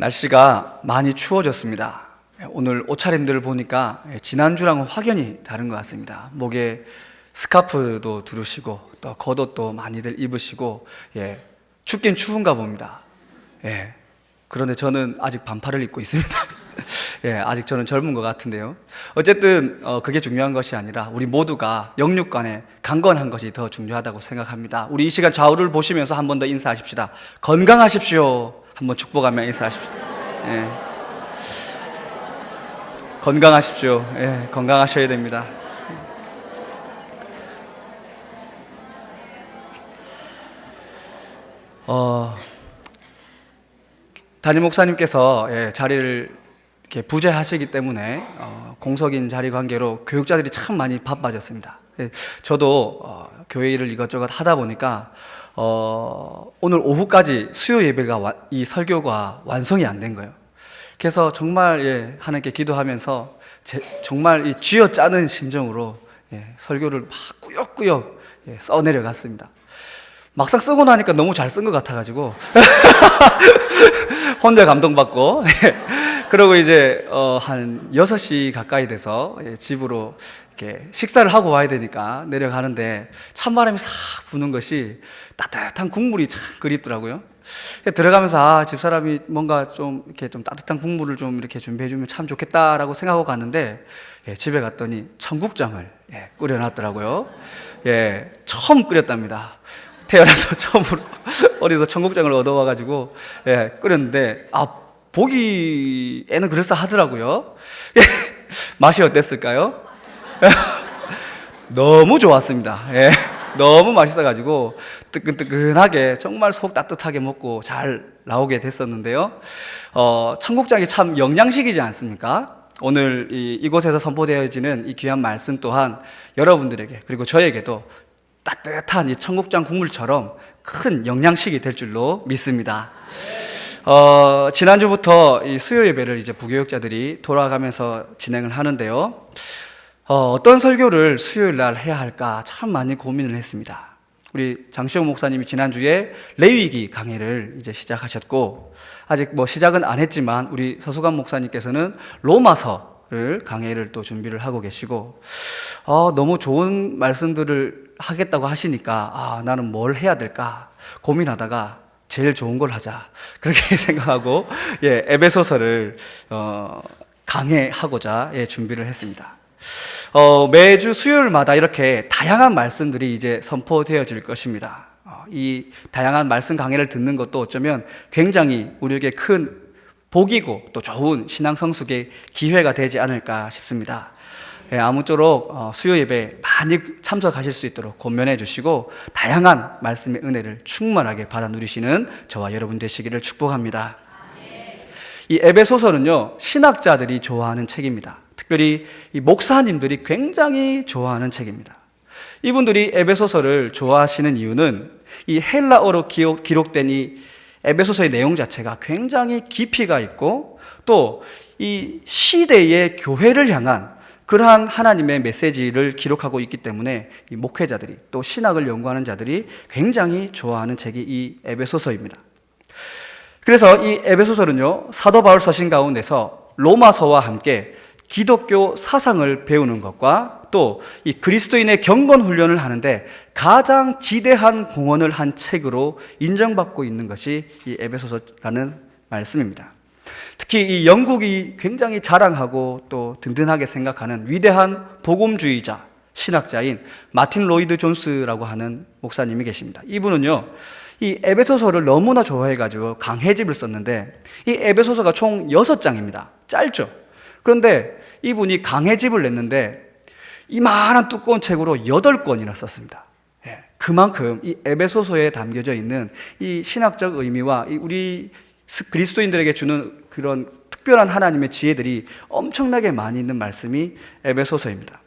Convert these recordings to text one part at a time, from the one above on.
날씨가 많이 추워졌습니다. 오늘 옷차림들을 보니까 지난주랑은 확연히 다른 것 같습니다. 목에 스카프도 두르시고 또 겉옷도 많이들 입으시고, 춥긴 추운가 봅니다. 그런데 저는 아직 반팔을 입고 있습니다. 아직 저는 젊은 것 같은데요. 어쨌든 그게 중요한 것이 아니라 우리 모두가 영육간에 강건한 것이 더 중요하다고 생각합니다. 우리 이 시간 좌우를 보시면서 한 번 더 인사하십시다. 건강하십시오. 한번 축복하며 인사하십시다. 건강하십시오. 건강하셔야 됩니다. 담임 목사님께서 자리를 이렇게 부재하시기 때문에 공석인 자리 관계로 교육자들이 참 많이 바빠졌습니다. 저도 교회 일을 이것저것 하다 보니까 오늘 오후까지 수요 예배가 이 설교가 완성이 안 된 거예요. 그래서 정말 하나님께 기도하면서 정말 이 쥐어짜는 심정으로 설교를 막 꾸역꾸역 써내려갔습니다. 막상 쓰고 나니까 너무 잘 쓴 것 같아가지고 혼자 감동받고 그러고 이제 한 6시 가까이 돼서 집으로 이렇게 식사를 하고 와야 되니까 내려가는데 찬바람이 싹 부는 것이 따뜻한 국물이 참 그립더라고요. 들어가면서 집사람이 뭔가 좀 이렇게 좀 따뜻한 국물을 좀 이렇게 준비해주면 참 좋겠다라고 생각하고 갔는데 집에 갔더니 청국장을 끓여놨더라고요. 처음 끓였답니다. 태어나서 처음으로 어디서 청국장을 얻어와가지고 끓였는데 보기에는 그럴싸하더라고요. 맛이 어땠을까요? 너무 좋았습니다. 너무 맛있어가지고 뜨끈뜨끈하게 정말 속 따뜻하게 먹고 잘 나오게 됐었는데요. 청국장이 참 영양식이지 않습니까? 오늘 이곳에서 선포되어지는 이 귀한 말씀 또한 여러분들에게 그리고 저에게도 따뜻한 이 청국장 국물처럼 큰 영양식이 될 줄로 믿습니다. 지난주부터 이 수요 예배를 이제 부교육자들이 돌아가면서 진행을 하는데요. 어떤 설교를 수요일 날 해야 할까 참 많이 고민을 했습니다. 우리 장시영 목사님이 지난주에 레위기 강해를 이제 시작하셨고, 아직 시작은 안 했지만 우리 서수관 목사님께서는 로마서를 강해를 또 준비를 하고 계시고, 너무 좋은 말씀들을 하겠다고 하시니까 나는 뭘 해야 될까 고민하다가 제일 좋은 걸 하자 그렇게 생각하고 에베소서를 강해하고자 준비를 했습니다. 매주 수요일마다 이렇게 다양한 말씀들이 이제 선포되어질 것입니다. 이 다양한 말씀 강해를 듣는 것도 어쩌면 굉장히 우리에게 큰 복이고 또 좋은 신앙 성숙의 기회가 되지 않을까 싶습니다. 아무쪼록 수요 예배 많이 참석하실 수 있도록 권면해 주시고 다양한 말씀의 은혜를 충만하게 받아 누리시는 저와 여러분 되시기를 축복합니다. 이 에베소서는요, 신학자들이 좋아하는 책입니다. 특별히 이 목사님들이 굉장히 좋아하는 책입니다. 이분들이 에베소서를 좋아하시는 이유는 이 헬라어로 기록된 이 에베소서의 내용 자체가 굉장히 깊이가 있고 또 이 시대의 교회를 향한 그러한 하나님의 메시지를 기록하고 있기 때문에 이 목회자들이 또 신학을 연구하는 자들이 굉장히 좋아하는 책이 이 에베소서입니다. 그래서 이 에베소서는요, 사도 바울 서신 가운데서 로마서와 함께 기독교 사상을 배우는 것과 또 이 그리스도인의 경건 훈련을 하는데 가장 지대한 공헌을 한 책으로 인정받고 있는 것이 이 에베소서라는 말씀입니다. 특히 이 영국이 굉장히 자랑하고 또 든든하게 생각하는 위대한 복음주의자, 신학자인 마틴 로이드 존스라고 하는 목사님이 계십니다. 이분은요, 이 에베소서를 너무나 좋아해가지고 강해집을 썼는데 이 에베소서가 총 6장입니다. 짧죠? 그런데 이분이 강해집을 냈는데 이만한 두꺼운 책으로 8권이나 썼습니다. 그만큼 이 에베소서에 담겨져 있는 이 신학적 의미와 우리 그리스도인들에게 주는 그런 특별한 하나님의 지혜들이 엄청나게 많이 있는 말씀이 에베소서입니다.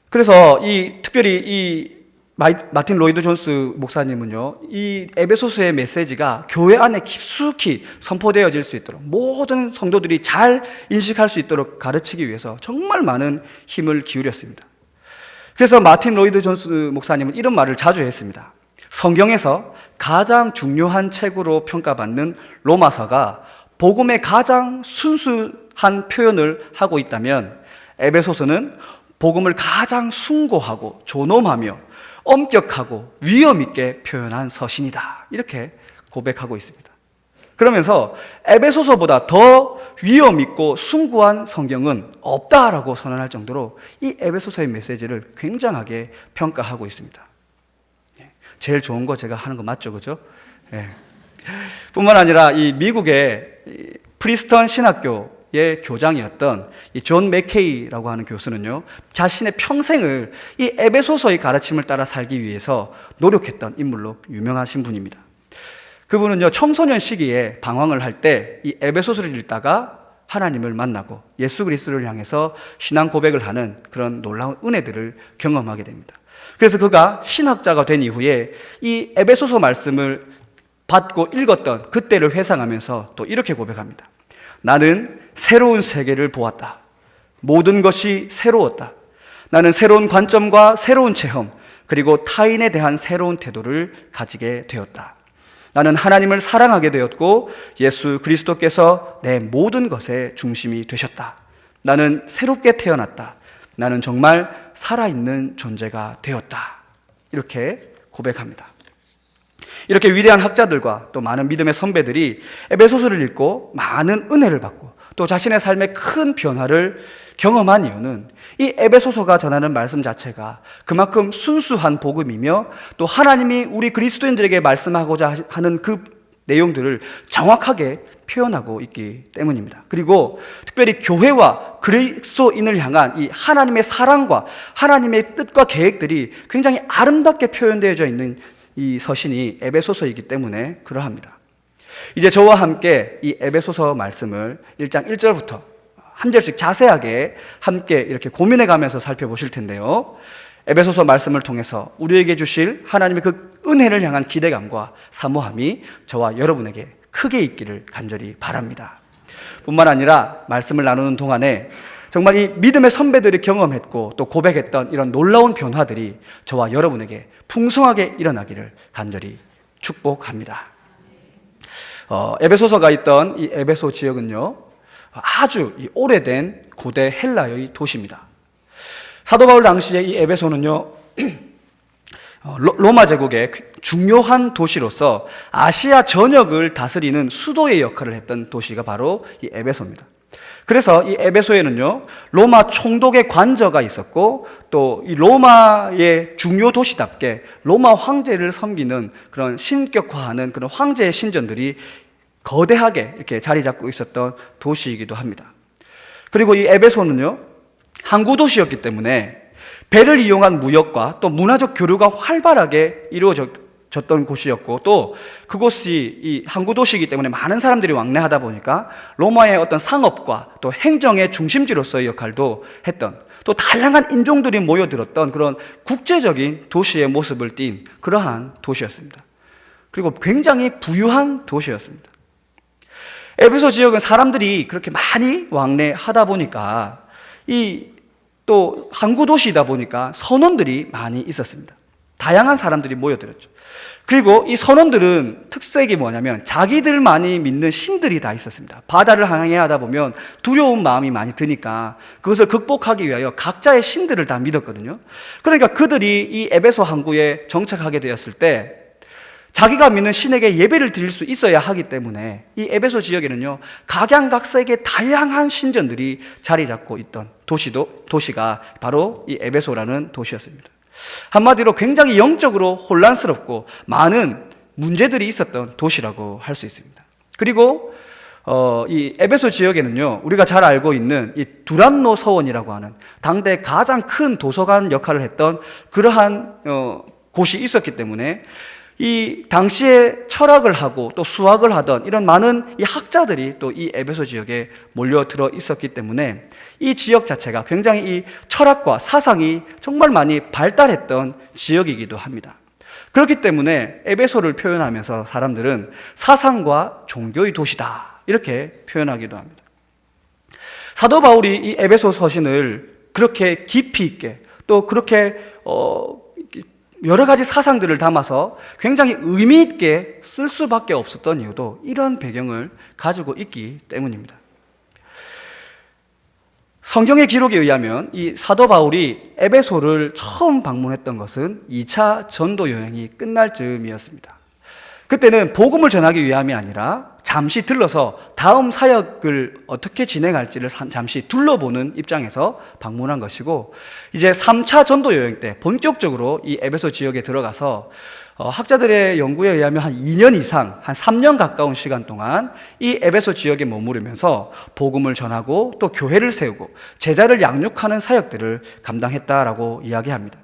그래서 특별히 이 마틴 로이드 존스 목사님은요, 이 에베소서의 메시지가 교회 안에 깊숙이 선포되어질 수 있도록 모든 성도들이 잘 인식할 수 있도록 가르치기 위해서 정말 많은 힘을 기울였습니다. 그래서 마틴 로이드 존스 목사님은 이런 말을 자주 했습니다. 성경에서 가장 중요한 책으로 평가받는 로마서가 복음의 가장 순수한 표현을 하고 있다면, 에베소서는 복음을 가장 숭고하고 존엄하며 엄격하고 위험 있게 표현한 서신이다, 이렇게 고백하고 있습니다. 그러면서 에베소서보다 더 위험 있고 숭고한 성경은 없다라고 선언할 정도로 이 에베소서의 메시지를 굉장하게 평가하고 있습니다. 제일 좋은 거 제가 하는 거 맞죠, 그죠? 예. 뿐만 아니라 이 미국의 프리스턴 신학교의 교장이었던 이 존 맥케이라고 하는 교수는요, 자신의 평생을 이 에베소서의 가르침을 따라 살기 위해서 노력했던 인물로 유명하신 분입니다. 그분은요, 청소년 시기에 방황을 할 때 이 에베소서를 읽다가 하나님을 만나고 예수 그리스도를 향해서 신앙 고백을 하는 그런 놀라운 은혜들을 경험하게 됩니다. 그래서 그가 신학자가 된 이후에 이 에베소서 말씀을 받고 읽었던 그때를 회상하면서 또 이렇게 고백합니다. 나는 새로운 세계를 보았다. 모든 것이 새로웠다. 나는 새로운 관점과 새로운 체험, 그리고 타인에 대한 새로운 태도를 가지게 되었다. 나는 하나님을 사랑하게 되었고 예수 그리스도께서 내 모든 것의 중심이 되셨다. 나는 새롭게 태어났다. 나는 정말 살아있는 존재가 되었다. 이렇게 고백합니다. 이렇게 위대한 학자들과 또 많은 믿음의 선배들이 에베소서를 읽고 많은 은혜를 받고 또 자신의 삶의 큰 변화를 경험한 이유는 이 에베소서가 전하는 말씀 자체가 그만큼 순수한 복음이며 또 하나님이 우리 그리스도인들에게 말씀하고자 하는 그 내용들을 정확하게 표현하고 있기 때문입니다. 그리고 특별히 교회와 그리스도인을 향한 이 하나님의 사랑과 하나님의 뜻과 계획들이 굉장히 아름답게 표현되어져 있는 이 서신이 에베소서이기 때문에 그러합니다. 이제 저와 함께 이 에베소서 말씀을 1장 1절부터 한 절씩 자세하게 함께 이렇게 고민해 가면서 살펴보실 텐데요. 에베소서 말씀을 통해서 우리에게 주실 하나님의 그 은혜를 향한 기대감과 사모함이 저와 여러분에게 크게 있기를 간절히 바랍니다. 뿐만 아니라 말씀을 나누는 동안에 정말 이 믿음의 선배들이 경험했고 또 고백했던 이런 놀라운 변화들이 저와 여러분에게 풍성하게 일어나기를 간절히 축복합니다. 에베소서가 있던 이 에베소 지역은요, 아주 오래된 고대 헬라의 도시입니다. 사도 바울 당시에 이 에베소는요, 로마 제국의 중요한 도시로서 아시아 전역을 다스리는 수도의 역할을 했던 도시가 바로 이 에베소입니다. 그래서 이 에베소에는요, 로마 총독의 관저가 있었고 또 이 로마의 중요 도시답게 로마 황제를 섬기는 그런 신격화하는 그런 황제의 신전들이 거대하게 이렇게 자리 잡고 있었던 도시이기도 합니다. 그리고 이 에베소는요, 항구 도시였기 때문에 배를 이용한 무역과 또 문화적 교류가 활발하게 이루어졌던 곳이었고, 또 그곳이 이 항구 도시이기 때문에 많은 사람들이 왕래하다 보니까 로마의 어떤 상업과 또 행정의 중심지로서의 역할도 했던, 또 다양한 인종들이 모여들었던 그런 국제적인 도시의 모습을 띈 그러한 도시였습니다. 그리고 굉장히 부유한 도시였습니다. 에베소 지역은 사람들이 그렇게 많이 왕래하다 보니까 또 항구 도시이다 보니까 선원들이 많이 있었습니다. 다양한 사람들이 모여들었죠. 그리고 이 선원들은 특색이 뭐냐면 자기들만이 믿는 신들이 다 있었습니다. 바다를 항해하다 보면 두려운 마음이 많이 드니까 그것을 극복하기 위하여 각자의 신들을 다 믿었거든요. 그러니까 그들이 이 에베소 항구에 정착하게 되었을 때 자기가 믿는 신에게 예배를 드릴 수 있어야 하기 때문에 이 에베소 지역에는요, 각양각색의 다양한 신전들이 자리 잡고 있던 도시가 바로 이 에베소라는 도시였습니다. 한마디로 굉장히 영적으로 혼란스럽고 많은 문제들이 있었던 도시라고 할 수 있습니다. 그리고 이 에베소 지역에는요, 우리가 잘 알고 있는 이 두란노 서원이라고 하는 당대 가장 큰 도서관 역할을 했던 그러한 곳이 있었기 때문에 이 당시에 철학을 하고 또 수학을 하던 이런 많은 이 학자들이 또 이 에베소 지역에 몰려들어 있었기 때문에 이 지역 자체가 굉장히 이 철학과 사상이 정말 많이 발달했던 지역이기도 합니다. 그렇기 때문에 에베소를 표현하면서 사람들은 사상과 종교의 도시다 이렇게 표현하기도 합니다. 사도 바울이 이 에베소 서신을 그렇게 깊이 있게 또 그렇게 여러 가지 사상들을 담아서 굉장히 의미 있게 쓸 수밖에 없었던 이유도 이런 배경을 가지고 있기 때문입니다. 성경의 기록에 의하면 이 사도 바울이 에베소를 처음 방문했던 것은 2차 전도 여행이 끝날 즈음이었습니다. 그때는 복음을 전하기 위함이 아니라 잠시 들러서 다음 사역을 어떻게 진행할지를 잠시 둘러보는 입장에서 방문한 것이고, 이제 3차 전도 여행 때 본격적으로 이 에베소 지역에 들어가서 학자들의 연구에 의하면 한 2년 이상, 한 3년 가까운 시간 동안 이 에베소 지역에 머무르면서 복음을 전하고 또 교회를 세우고 제자를 양육하는 사역들을 감당했다라고 이야기합니다.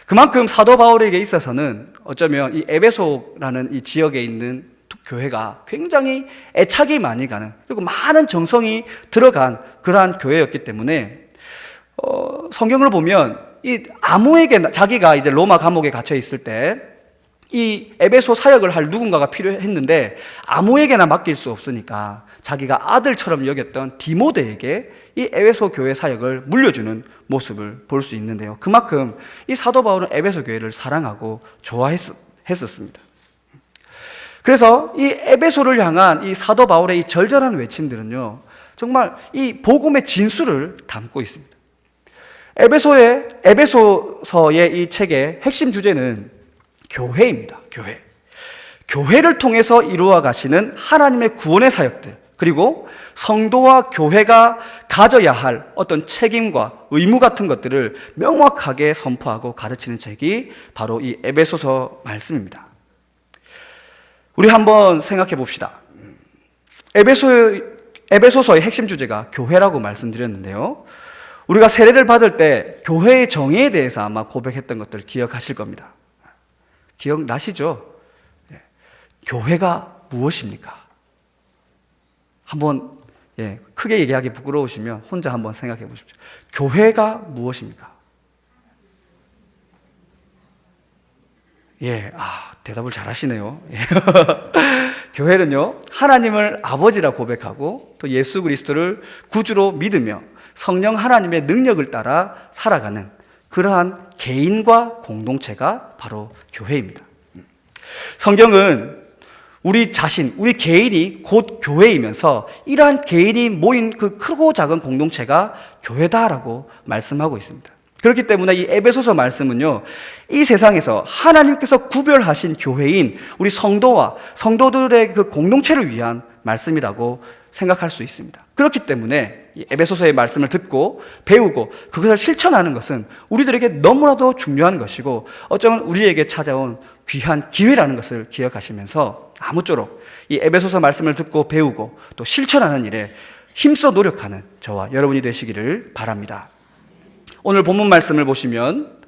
그만큼 사도 바울에게 있어서는 어쩌면 이 에베소라는 이 지역에 있는 교회가 굉장히 애착이 많이 가는, 그리고 많은 정성이 들어간 그러한 교회였기 때문에 성경을 보면 이 아무에게나, 자기가 이제 로마 감옥에 갇혀 있을 때 이 에베소 사역을 할 누군가가 필요했는데 아무에게나 맡길 수 없으니까 자기가 아들처럼 여겼던 디모데에게 이 에베소 교회 사역을 물려주는 모습을 볼 수 있는데요. 그만큼 이 사도 바울은 에베소 교회를 사랑하고 좋아했었습니다. 그래서 이 에베소를 향한 이 사도 바울의 이 절절한 외침들은요, 정말 이 복음의 진수를 담고 있습니다. 에베소서의 이 책의 핵심 주제는 교회입니다. 교회를 통해서 이루어 가시는 하나님의 구원의 사역들, 그리고 성도와 교회가 가져야 할 어떤 책임과 의무 같은 것들을 명확하게 선포하고 가르치는 책이 바로 이 에베소서 말씀입니다. 우리 한번 생각해 봅시다. 에베소서의 핵심 주제가 교회라고 말씀드렸는데요. 우리가 세례를 받을 때 교회의 정의에 대해서 아마 고백했던 것들 기억하실 겁니다. 기억나시죠? 교회가 무엇입니까? 한번 크게 얘기하기 부끄러우시면 혼자 한번 생각해 보십시오. 교회가 무엇입니까? 대답을 잘 하시네요. 교회는요, 하나님을 아버지라 고백하고 또 예수 그리스도를 구주로 믿으며 성령 하나님의 능력을 따라 살아가는 그러한 개인과 공동체가 바로 교회입니다. 성경은 우리 자신, 우리 개인이 곧 교회이면서 이러한 개인이 모인 그 크고 작은 공동체가 교회다라고 말씀하고 있습니다. 그렇기 때문에 이 에베소서 말씀은요, 이 세상에서 하나님께서 구별하신 교회인 우리 성도와 성도들의 그 공동체를 위한 말씀이라고 생각할 수 있습니다. 그렇기 때문에 이 에베소서의 말씀을 듣고 배우고 그것을 실천하는 것은 우리들에게 너무나도 중요한 것이고, 어쩌면 우리에게 찾아온 귀한 기회라는 것을 기억하시면서 아무쪼록 이 에베소서 말씀을 듣고 배우고 또 실천하는 일에 힘써 노력하는 저와 여러분이 되시기를 바랍니다. 오늘 본문 말씀을 보시면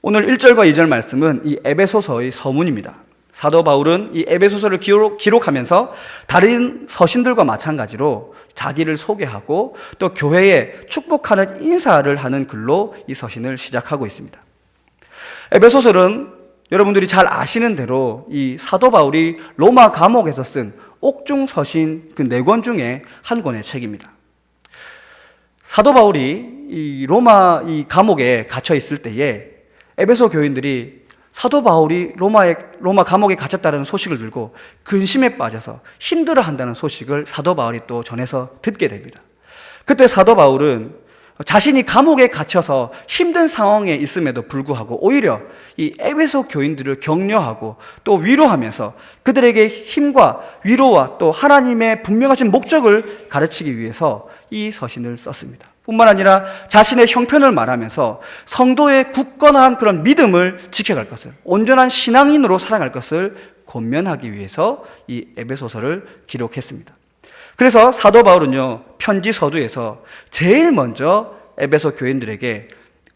오늘 1절과 2절 말씀은 이 에베소서의 서문입니다. 사도 바울은 이 에베소서를 기록하면서 다른 서신들과 마찬가지로 자기를 소개하고 또 교회에 축복하는 인사를 하는 글로 이 서신을 시작하고 있습니다. 에베소서는 여러분들이 잘 아시는 대로 이 사도 바울이 로마 감옥에서 쓴 옥중 서신 그 4권 중에 한 권의 책입니다. 사도 바울이 이 로마 이 감옥에 갇혀 있을 때에 에베소 교인들이 사도 바울이 로마 감옥에 갇혔다는 소식을 들고 근심에 빠져서 힘들어한다는 소식을 사도 바울이 또 전해서 듣게 됩니다. 그때 사도 바울은 자신이 감옥에 갇혀서 힘든 상황에 있음에도 불구하고 오히려 이 에베소 교인들을 격려하고 또 위로하면서 그들에게 힘과 위로와 또 하나님의 분명하신 목적을 가르치기 위해서 이 서신을 썼습니다. 뿐만 아니라 자신의 형편을 말하면서 성도의 굳건한 그런 믿음을 지켜갈 것을, 온전한 신앙인으로 살아갈 것을 권면하기 위해서 이 에베소서를 기록했습니다. 그래서 사도 바울은요, 편지 서두에서 제일 먼저 에베소 교인들에게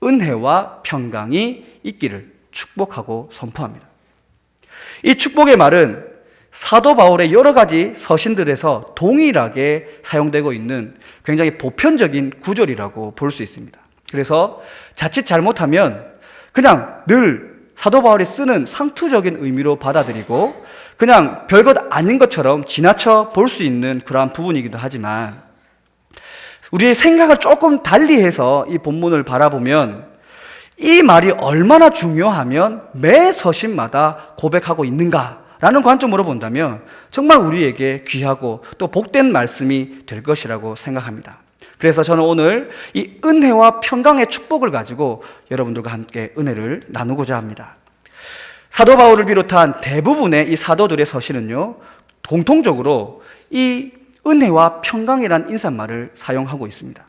은혜와 평강이 있기를 축복하고 선포합니다. 이 축복의 말은 사도 바울의 여러 가지 서신들에서 동일하게 사용되고 있는 굉장히 보편적인 구절이라고 볼 수 있습니다. 그래서 자칫 잘못하면 그냥 늘 사도 바울이 쓰는 상투적인 의미로 받아들이고 그냥 별것 아닌 것처럼 지나쳐 볼 수 있는 그러한 부분이기도 하지만, 우리의 생각을 조금 달리해서 이 본문을 바라보면 이 말이 얼마나 중요하면 매 서신마다 고백하고 있는가라는 관점으로 본다면 정말 우리에게 귀하고 또 복된 말씀이 될 것이라고 생각합니다. 그래서 저는 오늘 이 은혜와 평강의 축복을 가지고 여러분들과 함께 은혜를 나누고자 합니다. 사도 바울을 비롯한 대부분의 이 사도들의 서신은요, 공통적으로 이 은혜와 평강이라는 인사말을 사용하고 있습니다.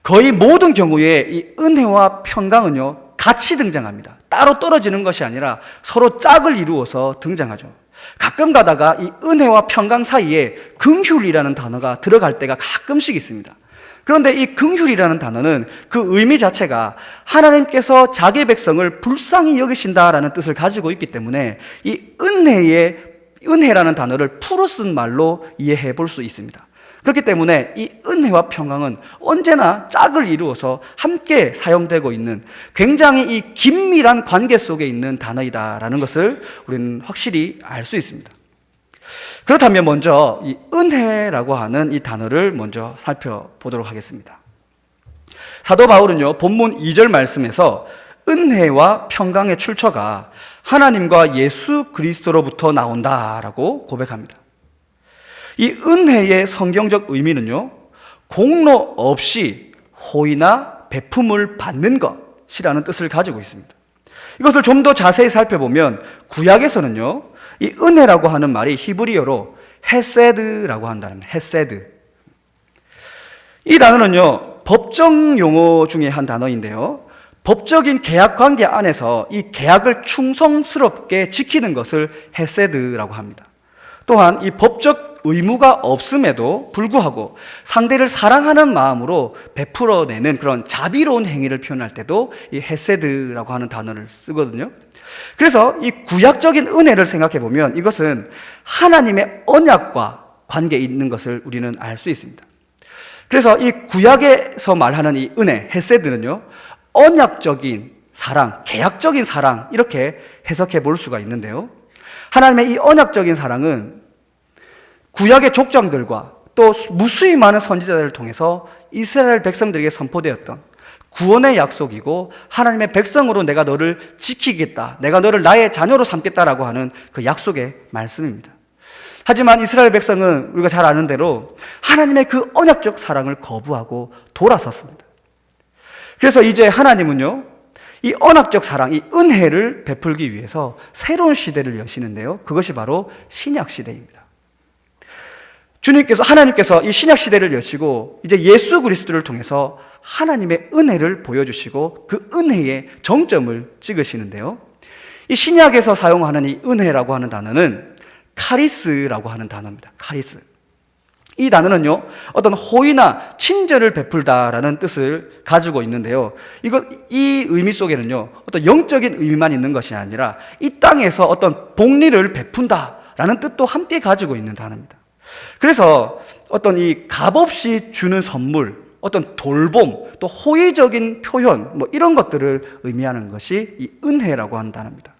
거의 모든 경우에 이 은혜와 평강은요, 같이 등장합니다. 따로 떨어지는 것이 아니라 서로 짝을 이루어서 등장하죠. 가끔 가다가 이 은혜와 평강 사이에 긍휼이라는 단어가 들어갈 때가 가끔씩 있습니다. 그런데 이 긍휼이라는 단어는 그 의미 자체가 하나님께서 자기 백성을 불쌍히 여기신다라는 뜻을 가지고 있기 때문에 이 은혜라는 단어를 풀어 쓴 말로 이해해 볼 수 있습니다. 그렇기 때문에 이 은혜와 평강은 언제나 짝을 이루어서 함께 사용되고 있는 굉장히 이 긴밀한 관계 속에 있는 단어이다라는 것을 우리는 확실히 알 수 있습니다. 그렇다면 먼저 이 은혜라고 하는 이 단어를 먼저 살펴보도록 하겠습니다. 사도 바울은요, 본문 2절 말씀에서 은혜와 평강의 출처가 하나님과 예수 그리스도로부터 나온다라고 고백합니다. 이 은혜의 성경적 의미는요, 공로 없이 호의나 베품을 받는 것이라는 뜻을 가지고 있습니다. 이것을 좀 더 자세히 살펴보면 구약에서는요, 이 은혜라고 하는 말이 히브리어로 헤세드라고 한다는 헤세드. 이 단어는요, 법정 용어 중에 한 단어인데요, 법적인 계약 관계 안에서 이 계약을 충성스럽게 지키는 것을 헤세드라고 합니다. 또한 이 법적 의무가 없음에도 불구하고 상대를 사랑하는 마음으로 베풀어내는 그런 자비로운 행위를 표현할 때도 이 헤세드라고 하는 단어를 쓰거든요. 그래서 이 구약적인 은혜를 생각해 보면 이것은 하나님의 언약과 관계에 있는 것을 우리는 알 수 있습니다. 그래서 이 구약에서 말하는 이 은혜, 헤세드는요, 언약적인 사랑, 계약적인 사랑, 이렇게 해석해 볼 수가 있는데요. 하나님의 이 언약적인 사랑은 구약의 족장들과 또 무수히 많은 선지자들을 통해서 이스라엘 백성들에게 선포되었던 구원의 약속이고, 하나님의 백성으로 내가 너를 지키겠다, 내가 너를 나의 자녀로 삼겠다라고 하는 그 약속의 말씀입니다. 하지만 이스라엘 백성은 우리가 잘 아는 대로 하나님의 그 언약적 사랑을 거부하고 돌아섰습니다. 그래서 이제 하나님은요, 이 언약적 사랑, 이 은혜를 베풀기 위해서 새로운 시대를 여시는데요, 그것이 바로 신약 시대입니다. 하나님께서 이 신약 시대를 여시고 이제 예수 그리스도를 통해서 하나님의 은혜를 보여주시고 그 은혜의 정점을 찍으시는데요, 이 신약에서 사용하는 이 은혜라고 하는 단어는 카리스라고 하는 단어입니다. 카리스. 이 단어는요, 어떤 호의나 친절을 베풀다라는 뜻을 가지고 있는데요, 이 의미 속에는요, 어떤 영적인 의미만 있는 것이 아니라 이 땅에서 어떤 복리를 베푼다라는 뜻도 함께 가지고 있는 단어입니다. 그래서 어떤 이 값없이 주는 선물, 어떤 돌봄, 또 호의적인 표현, 이런 것들을 의미하는 것이 이 은혜라고 하는 단어입니다.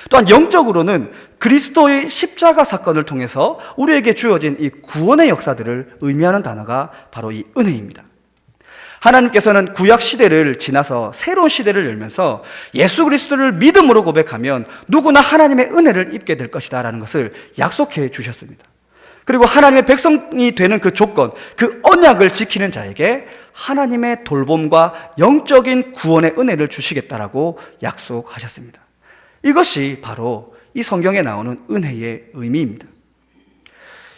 또한 영적으로는 그리스도의 십자가 사건을 통해서 우리에게 주어진 이 구원의 역사들을 의미하는 단어가 바로 이 은혜입니다. 하나님께서는 구약 시대를 지나서 새로운 시대를 열면서 예수 그리스도를 믿음으로 고백하면 누구나 하나님의 은혜를 입게 될 것이다라는 것을 약속해 주셨습니다. 그리고 하나님의 백성이 되는 그 조건, 그 언약을 지키는 자에게 하나님의 돌봄과 영적인 구원의 은혜를 주시겠다라고 약속하셨습니다. 이것이 바로 이 성경에 나오는 은혜의 의미입니다.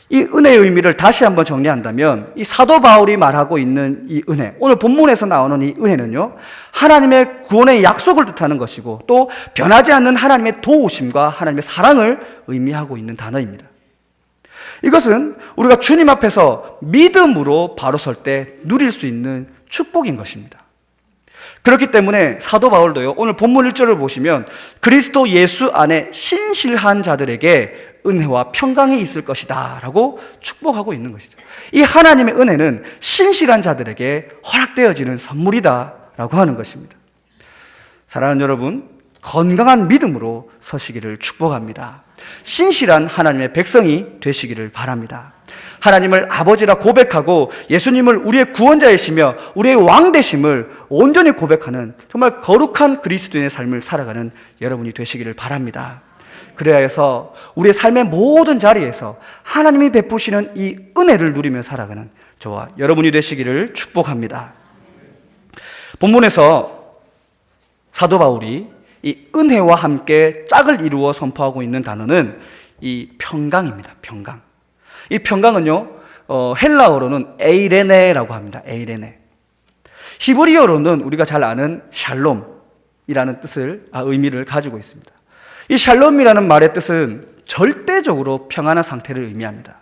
이 은혜의 의미를 다시 한번 정리한다면 이 사도 바울이 말하고 있는 이 은혜, 오늘 본문에서 나오는 이 은혜는요, 하나님의 구원의 약속을 뜻하는 것이고 또 변하지 않는 하나님의 도우심과 하나님의 사랑을 의미하고 있는 단어입니다. 이것은 우리가 주님 앞에서 믿음으로 바로 설 때 누릴 수 있는 축복인 것입니다. 그렇기 때문에 사도 바울도요, 오늘 본문 1절을 보시면 그리스도 예수 안에 신실한 자들에게 은혜와 평강이 있을 것이다 라고 축복하고 있는 것이죠. 이 하나님의 은혜는 신실한 자들에게 허락되어지는 선물이다 라고 하는 것입니다. 사랑하는 여러분, 건강한 믿음으로 서시기를 축복합니다. 신실한 하나님의 백성이 되시기를 바랍니다. 하나님을 아버지라 고백하고 예수님을 우리의 구원자이시며 우리의 왕 되심을 온전히 고백하는 정말 거룩한 그리스도인의 삶을 살아가는 여러분이 되시기를 바랍니다. 그래야 해서 우리의 삶의 모든 자리에서 하나님이 베푸시는 이 은혜를 누리며 살아가는 저와 여러분이 되시기를 축복합니다. 본문에서 사도 바울이 이 은혜와 함께 짝을 이루어 선포하고 있는 단어는 이 평강입니다. 평강. 이 평강은요, 헬라어로는 에이레네라고 합니다. 에이레네. 히브리어로는 우리가 잘 아는 샬롬이라는 의미를 가지고 있습니다. 이 샬롬이라는 말의 뜻은 절대적으로 평안한 상태를 의미합니다.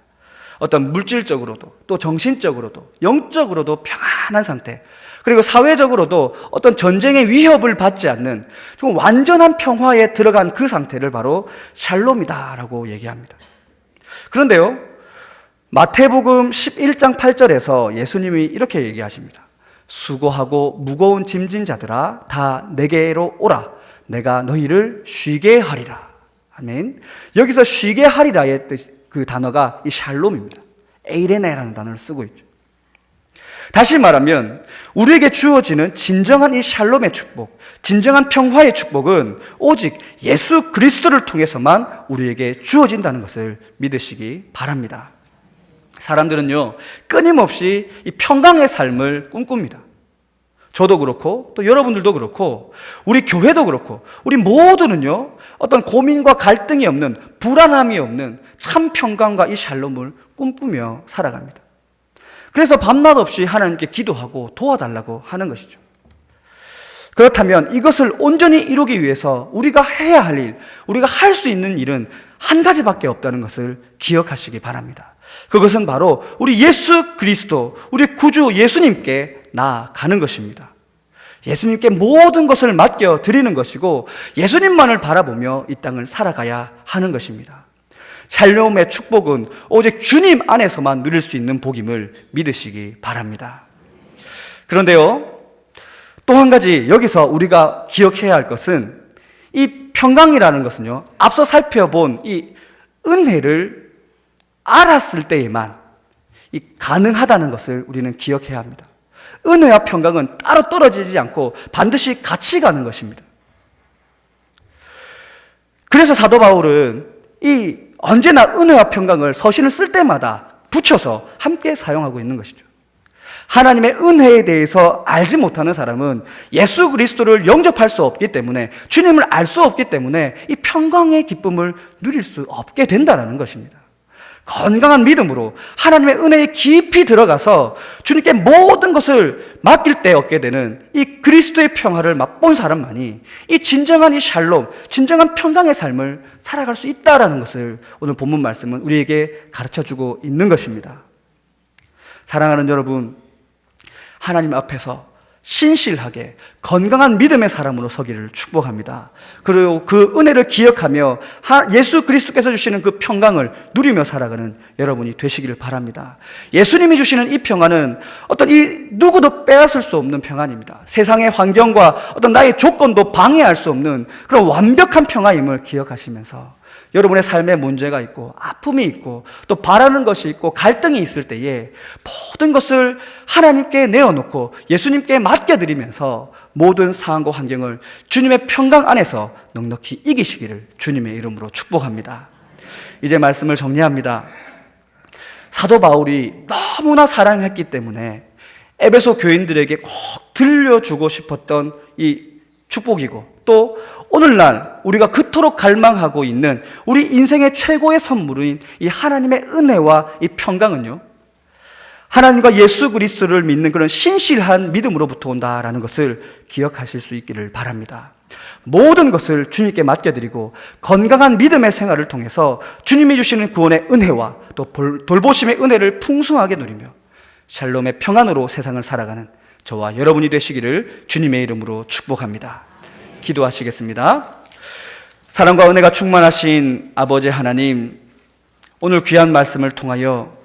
어떤 물질적으로도 또 정신적으로도 영적으로도 평안한 상태, 그리고 사회적으로도 어떤 전쟁의 위협을 받지 않는 좀 완전한 평화에 들어간 그 상태를 바로 샬롬이다라고 얘기합니다. 그런데요, 마태복음 11장 8절에서 예수님이 이렇게 얘기하십니다. 수고하고 무거운 짐진 자들아 다 내게로 오라. 내가 너희를 쉬게 하리라. 아멘. 여기서 쉬게 하리라의 그 단어가 이 샬롬입니다. 에이레네라는 단어를 쓰고 있죠. 다시 말하면 우리에게 주어지는 진정한 이 샬롬의 축복, 진정한 평화의 축복은 오직 예수 그리스도를 통해서만 우리에게 주어진다는 것을 믿으시기 바랍니다. 사람들은요, 끊임없이 이 평강의 삶을 꿈꿉니다. 저도 그렇고 또 여러분들도 그렇고 우리 교회도 그렇고 우리 모두는요, 어떤 고민과 갈등이 없는, 불안함이 없는 참 평강과 이 샬롬을 꿈꾸며 살아갑니다. 그래서 밤낮 없이 하나님께 기도하고 도와달라고 하는 것이죠. 그렇다면 이것을 온전히 이루기 위해서 우리가 해야 할 일, 우리가 할 수 있는 일은 한 가지밖에 없다는 것을 기억하시기 바랍니다. 그것은 바로 우리 예수 그리스도, 우리 구주 예수님께 나아가는 것입니다. 예수님께 모든 것을 맡겨 드리는 것이고 예수님만을 바라보며 이 땅을 살아가야 하는 것입니다. 샬롬의 축복은 오직 주님 안에서만 누릴 수 있는 복임을 믿으시기 바랍니다. 그런데요, 또 한 가지 여기서 우리가 기억해야 할 것은 이 평강이라는 것은요, 앞서 살펴본 이 은혜를 알았을 때에만 가능하다는 것을 우리는 기억해야 합니다. 은혜와 평강은 따로 떨어지지 않고 반드시 같이 가는 것입니다. 그래서 사도 바울은 언제나 은혜와 평강을 서신을 쓸 때마다 붙여서 함께 사용하고 있는 것이죠. 하나님의 은혜에 대해서 알지 못하는 사람은 예수 그리스도를 영접할 수 없기 때문에, 주님을 알 수 없기 때문에 이 평강의 기쁨을 누릴 수 없게 된다는 것입니다. 건강한 믿음으로 하나님의 은혜에 깊이 들어가서 주님께 모든 것을 맡길 때 얻게 되는 이 그리스도의 평화를 맛본 사람만이 이 진정한 이 샬롬, 진정한 평강의 삶을 살아갈 수 있다는 것을 오늘 본문 말씀은 우리에게 가르쳐주고 있는 것입니다. 사랑하는 여러분, 하나님 앞에서 신실하게 건강한 믿음의 사람으로 서기를 축복합니다. 그리고 그 은혜를 기억하며 예수 그리스도께서 주시는 그 평강을 누리며 살아가는 여러분이 되시기를 바랍니다. 예수님이 주시는 이 평안은 어떤 누구도 빼앗을 수 없는 평안입니다. 세상의 환경과 어떤 나의 조건도 방해할 수 없는 그런 완벽한 평안임을 기억하시면서 여러분의 삶에 문제가 있고 아픔이 있고 또 바라는 것이 있고 갈등이 있을 때에 모든 것을 하나님께 내어놓고 예수님께 맡겨드리면서 모든 상황과 환경을 주님의 평강 안에서 넉넉히 이기시기를 주님의 이름으로 축복합니다. 이제 말씀을 정리합니다. 사도 바울이 너무나 사랑했기 때문에 에베소 교인들에게 꼭 들려주고 싶었던 이 축복이고, 또 오늘날 우리가 그토록 갈망하고 있는 우리 인생의 최고의 선물인 이 하나님의 은혜와 이 평강은요, 하나님과 예수 그리스도를 믿는 그런 신실한 믿음으로부터 온다라는 것을 기억하실 수 있기를 바랍니다. 모든 것을 주님께 맡겨드리고 건강한 믿음의 생활을 통해서 주님이 주시는 구원의 은혜와 또 돌보심의 은혜를 풍성하게 누리며 샬롬의 평안으로 세상을 살아가는 저와 여러분이 되시기를 주님의 이름으로 축복합니다. 기도하시겠습니다. 사랑과 은혜가 충만하신 아버지 하나님, 오늘 귀한 말씀을 통하여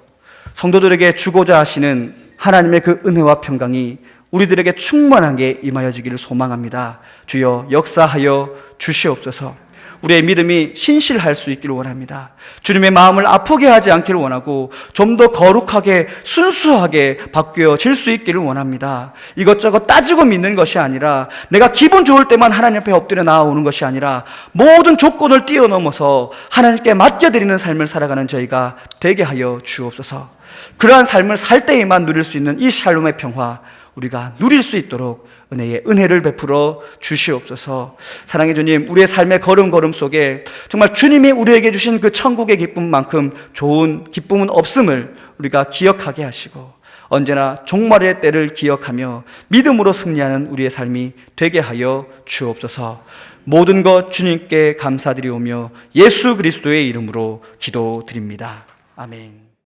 성도들에게 주고자 하시는 하나님의 그 은혜와 평강이 우리들에게 충만하게 임하여지기를 소망합니다. 주여 역사하여 주시옵소서. 우리의 믿음이 신실할 수 있기를 원합니다. 주님의 마음을 아프게 하지 않기를 원하고 좀 더 거룩하게 순수하게 바뀌어질 수 있기를 원합니다. 이것저것 따지고 믿는 것이 아니라 내가 기분 좋을 때만 하나님 앞에 엎드려 나아오는 것이 아니라 모든 조건을 뛰어넘어서 하나님께 맡겨드리는 삶을 살아가는 저희가 되게 하여 주옵소서. 그러한 삶을 살 때에만 누릴 수 있는 이 샬롬의 평화 우리가 누릴 수 있도록 은혜를 베풀어 주시옵소서. 사랑의 주님, 우리의 삶의 걸음걸음 속에 정말 주님이 우리에게 주신 그 천국의 기쁨만큼 좋은 기쁨은 없음을 우리가 기억하게 하시고 언제나 종말의 때를 기억하며 믿음으로 승리하는 우리의 삶이 되게 하여 주옵소서. 모든 것 주님께 감사드리오며 예수 그리스도의 이름으로 기도드립니다. 아멘.